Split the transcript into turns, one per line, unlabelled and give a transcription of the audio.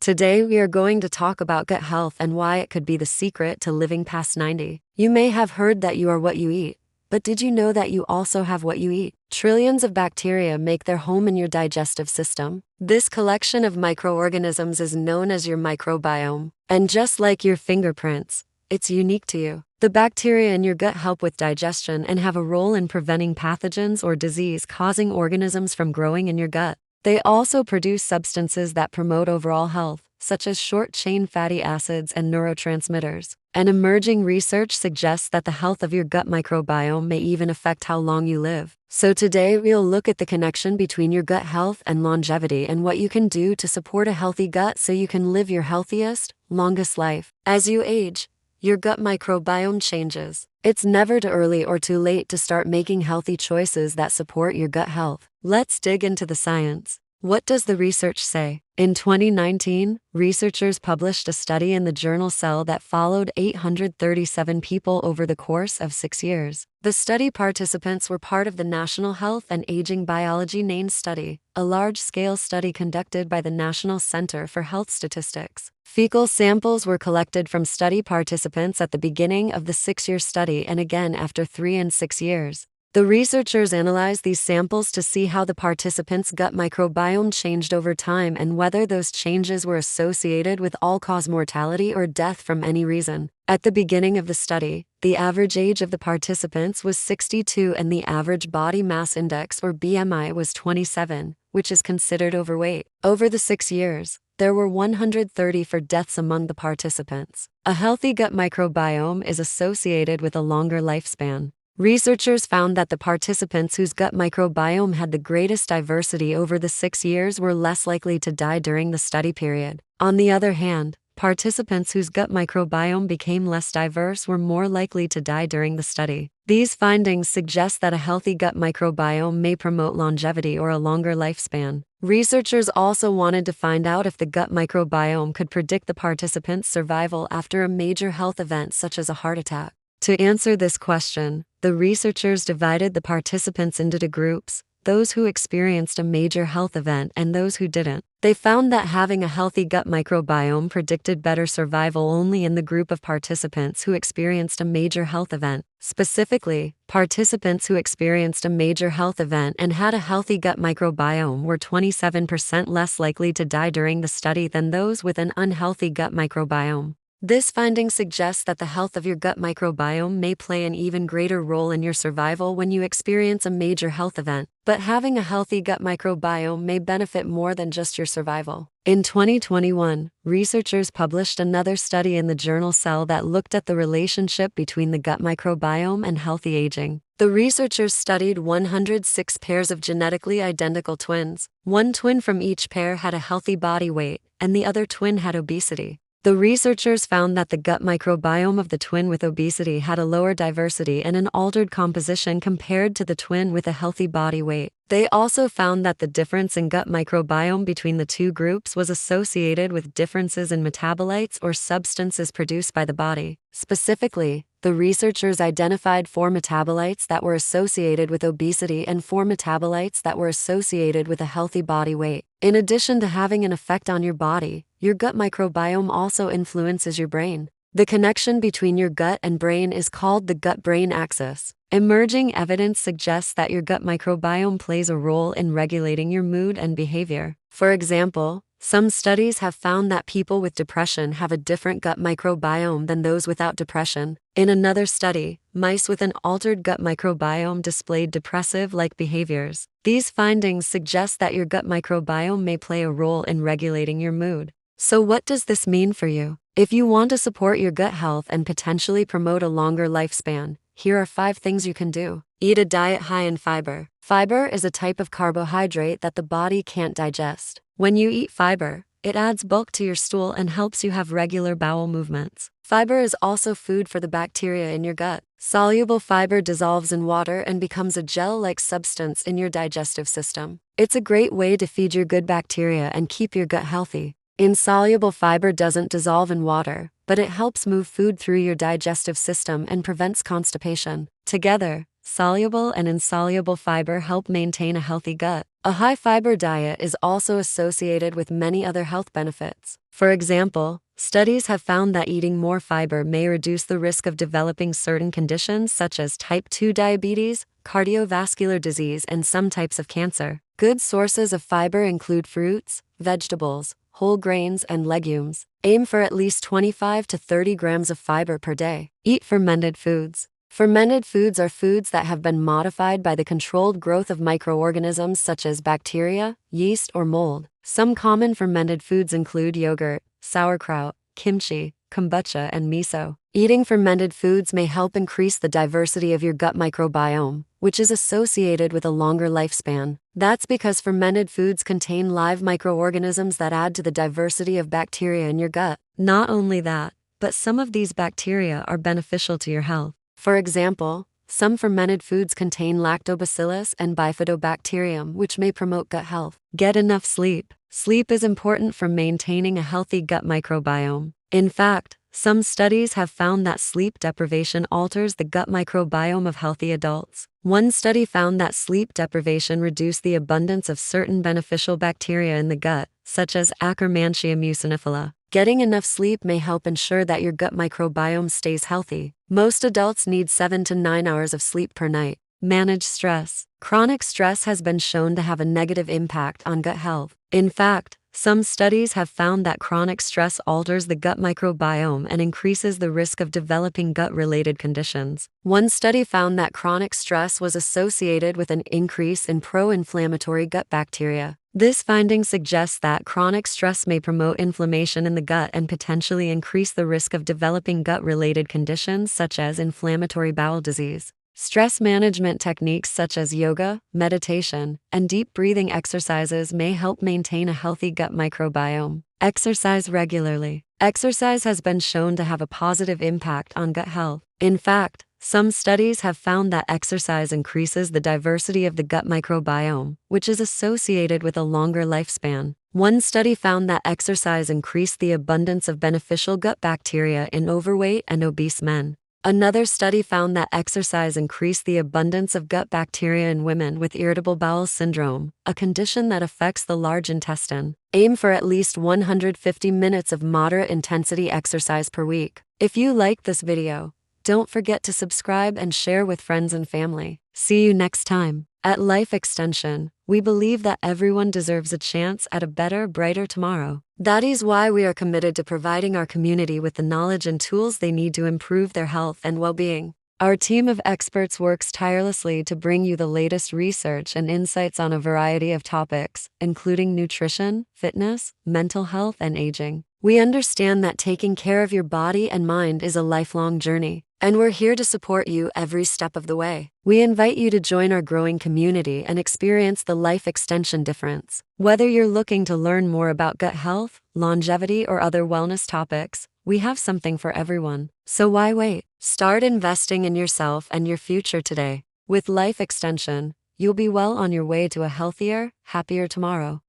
Today we are going to talk about gut health and why it could be the secret to living past 90. You may have heard that you are what you eat, but did you know that you also have what you eat? Trillions of bacteria make their home in your digestive system. This collection of microorganisms is known as your microbiome, and just like your fingerprints, it's unique to you. The bacteria in your gut help with digestion and have a role in preventing pathogens or disease-causing organisms from growing in your gut. They also produce substances that promote overall health, such as short-chain fatty acids and neurotransmitters. And emerging research suggests that the health of your gut microbiome may even affect how long you live. So today we'll look at the connection between your gut health and longevity and what you can do to support a healthy gut so you can live your healthiest, longest life. As you age, your gut microbiome changes. It's never too early or too late to start making healthy choices that support your gut health. Let's dig into the science. What does the research say? In 2019, researchers published a study in the journal Cell that followed 837 people over the course of 6 years. The study participants were part of the National Health and Aging Biology NANE study, a large-scale study conducted by the National Center for Health Statistics. Fecal samples were collected from study participants at the beginning of the 6-year study and again after 3 and 6 years. The researchers analyzed these samples to see how the participants' gut microbiome changed over time and whether those changes were associated with all-cause mortality or death from any reason. At the beginning of the study, the average age of the participants was 62 and the average body mass index or BMI was 27, which is considered overweight. Over the 6 years, there were 134 deaths among the participants. A healthy gut microbiome is associated with a longer lifespan. Researchers found that the participants whose gut microbiome had the greatest diversity over the 6 years were less likely to die during the study period. On the other hand, participants whose gut microbiome became less diverse were more likely to die during the study. These findings suggest that a healthy gut microbiome may promote longevity or a longer lifespan. Researchers also wanted to find out if the gut microbiome could predict the participants' survival after a major health event such as a heart attack. To answer this question, the researchers divided the participants into two groups, those who experienced a major health event and those who didn't. They found that having a healthy gut microbiome predicted better survival only in the group of participants who experienced a major health event. Specifically, participants who experienced a major health event and had a healthy gut microbiome were 27% less likely to die during the study than those with an unhealthy gut microbiome. This finding suggests that the health of your gut microbiome may play an even greater role in your survival when you experience a major health event, but having a healthy gut microbiome may benefit more than just your survival. In 2021, researchers published another study in the journal Cell that looked at the relationship between the gut microbiome and healthy aging. The researchers studied 106 pairs of genetically identical twins. One twin from each pair had a healthy body weight, and the other twin had obesity. The researchers found that the gut microbiome of the twin with obesity had a lower diversity and an altered composition compared to the twin with a healthy body weight. They also found that the difference in gut microbiome between the two groups was associated with differences in metabolites or substances produced by the body. Specifically, the researchers identified 4 metabolites that were associated with obesity and 4 metabolites that were associated with a healthy body weight. In addition to having an effect on your body, your gut microbiome also influences your brain. The connection between your gut and brain is called the gut-brain axis. Emerging evidence suggests that your gut microbiome plays a role in regulating your mood and behavior. For example, some studies have found that people with depression have a different gut microbiome than those without depression. In another study, mice with an altered gut microbiome displayed depressive-like behaviors. These findings suggest that your gut microbiome may play a role in regulating your mood. So what does this mean for you? If you want to support your gut health and potentially promote a longer lifespan, here are 5 things you can do. Eat a diet high in fiber. Fiber is a type of carbohydrate that the body can't digest. When you eat fiber, it adds bulk to your stool and helps you have regular bowel movements. Fiber is also food for the bacteria in your gut. Soluble fiber dissolves in water and becomes a gel-like substance in your digestive system. It's a great way to feed your good bacteria and keep your gut healthy. Insoluble fiber doesn't dissolve in water, but it helps move food through your digestive system and prevents constipation. Together, soluble and insoluble fiber help maintain a healthy gut. A high-fiber diet is also associated with many other health benefits. For example, studies have found that eating more fiber may reduce the risk of developing certain conditions such as type 2 diabetes, cardiovascular disease, and some types of cancer. Good sources of fiber include fruits, vegetables, whole grains, and legumes. Aim for at least 25 to 30 grams of fiber per day. Eat fermented foods. Fermented foods are foods that have been modified by the controlled growth of microorganisms such as bacteria, yeast, or mold. Some common fermented foods include yogurt, sauerkraut, kimchi, kombucha, and miso. Eating fermented foods may help increase the diversity of your gut microbiome, which is associated with a longer lifespan. That's because fermented foods contain live microorganisms that add to the diversity of bacteria in your gut. Not only that, but some of these bacteria are beneficial to your health. For example, some fermented foods contain lactobacillus and bifidobacterium, which may promote gut health. Get enough sleep. Sleep is important for maintaining a healthy gut microbiome. In fact, some studies have found that sleep deprivation alters the gut microbiome of healthy adults. One study found that sleep deprivation reduced the abundance of certain beneficial bacteria in the gut, such as Akkermansia mucinifila. Getting enough sleep may help ensure that your gut microbiome stays healthy. Most adults need 7 to 9 hours of sleep per night. Manage stress. Chronic stress has been shown to have a negative impact on gut health. In fact, some studies have found that chronic stress alters the gut microbiome and increases the risk of developing gut-related conditions. One study found that chronic stress was associated with an increase in pro-inflammatory gut bacteria. This finding suggests that chronic stress may promote inflammation in the gut and potentially increase the risk of developing gut-related conditions such as inflammatory bowel disease. Stress management techniques such as yoga, meditation, and deep breathing exercises may help maintain a healthy gut microbiome. Exercise regularly. Exercise has been shown to have a positive impact on gut health. In fact, some studies have found that exercise increases the diversity of the gut microbiome, which is associated with a longer lifespan. One study found that exercise increased the abundance of beneficial gut bacteria in overweight and obese men. Another study found that exercise increased the abundance of gut bacteria in women with irritable bowel syndrome, a condition that affects the large intestine. Aim for at least 150 minutes of moderate intensity exercise per week. If you liked this video, don't forget to subscribe and share with friends and family. See you next time. At Life Extension, we believe that everyone deserves a chance at a better, brighter tomorrow. That is why we are committed to providing our community with the knowledge and tools they need to improve their health and well-being. Our team of experts works tirelessly to bring you the latest research and insights on a variety of topics, including nutrition, fitness, mental health, and aging. We understand that taking care of your body and mind is a lifelong journey, and we're here to support you every step of the way. We invite you to join our growing community and experience the life extension difference. Whether you're looking to learn more about gut health, longevity, or other wellness topics, we have something for everyone. So why wait? Start investing in yourself and your future today. With Life Extension, you'll be well on your way to a healthier, happier tomorrow.